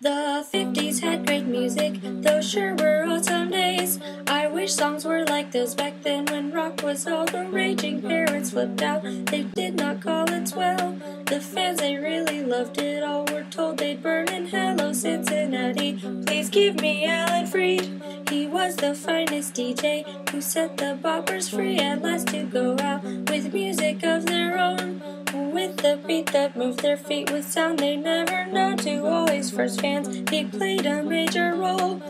The 50s had great music, those sure were awesome days. I wish songs were like those back then when rock was all the raging. Parents flipped out, they did not call it swell. The fans, they really loved it all, were told they'd burn in hell. Oh, Cincinnati, please give me Alan Freed. He was the finest DJ who set the boppers free at last to go out with music of their own. With the beat that moved their feet with sound they never known. To all his first fans, he played a major role.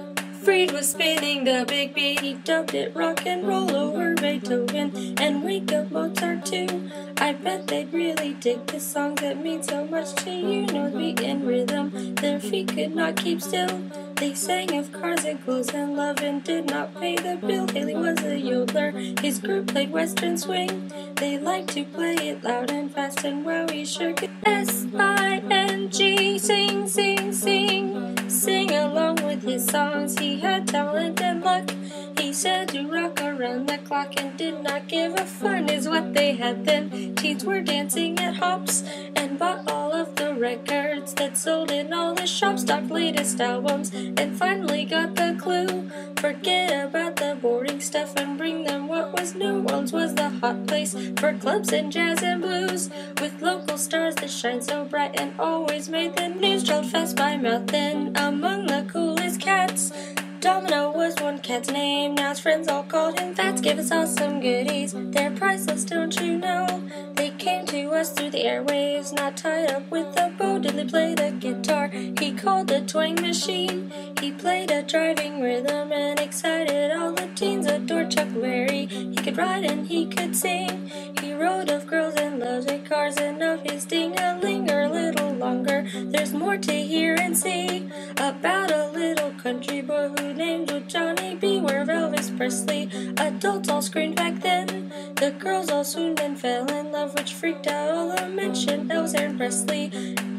Freed was spinning the big beat, he dubbed it rock and roll over Beethoven and Wake Up Mozart too. I bet they'd really dig the songs that mean so much to you. No beat and rhythm, their feet could not keep still. They sang of cars and clothes and love and did not pay the bill. Haley was a yodeler, his group played western swing. They liked to play it loud and fast, and wow, he sure could. S-I-N-G, sing, sing, sing. Sing along with his songs, he had talent and luck. He said to rock around the clock and did not give a fun is what they had then. Teens were dancing at hops and bought all of the records that sold in all the shops, stocked latest albums, and finally got the clue. Forget about the boring stuff and bring them what was new. New Orleans was the hot place for clubs and jazz and blues, with local stars that shine so bright and always made the news. Trailed fast by mouth then among the coolest cats. Domino was one cat's name, now his friends all called him Fats. Gave us all some goodies, they're priceless, don't you know? They came to us through the airwaves, not tied up with a bow. Diddley played a guitar, he called the twang machine. He played a driving rhythm and excited all the teens. Adored Chuck Berry, he could ride and he could sing. He wrote of girls and loves and cars and of his ding-a-ling. A little longer, there's more to hear and see about a little country boy who named Johnny B. Where Elvis Presley, adults all screamed back then. The girls all swooned and fell in love, which freaked out all the mention Elvis and Presley.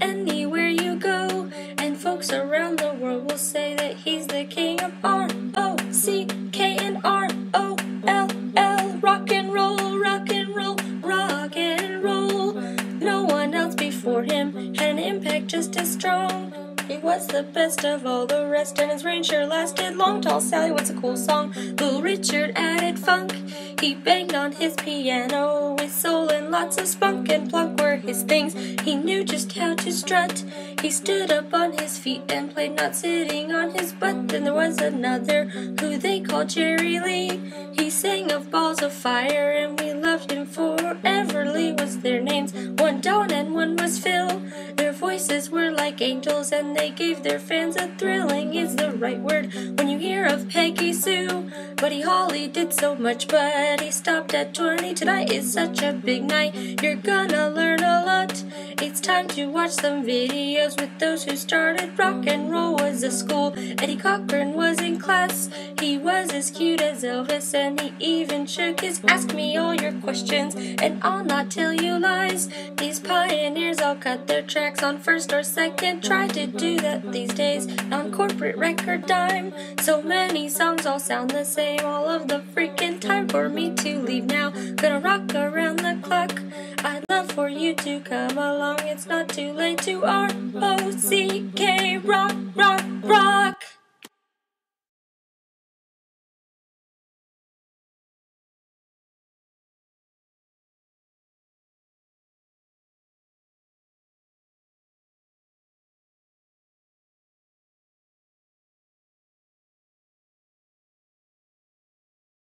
Anywhere you go, and folks around the world will say that he's the king of R-O-C-K and R-O-L-L. Rock and roll, rock and roll, rock and roll. No one else before him had an impact just as strong. He was the best of all the rest, and his reign sure lasted long. Tall Sally, what's a cool song? Little Richard added funk. He banged on his piano with soul and lots of spunk, and plunk were his things. He knew just how to strut. He stood up on his feet and played, not sitting on his butt. Then there was another who they called Jerry Lee. He sang of balls of fire, and we loved him forever. Lee was their names, one Dawn and one was Phil. Their voices were like angels, and they gave their fans a thrilling is the right word when you hear of Peggy Sue. Buddy Holly did so much, but he stopped at 20. Tonight is such a big night, you're gonna learn a lot. It's time to watch some videos with those who started rock and roll was a school. Eddie Cochran was in class, he was as cute as Elvis, and he even shook his ask me all your questions and I'll not tell you lies. These pioneers all cut their tracks on first or second, try to do that these days on corporate record dime. So many songs all sound the same all of the freaking time. For me to leave now, gonna rock around the clock. I'd love for you to come along, it's not too late to R-O-C-K, rock, rock, rock.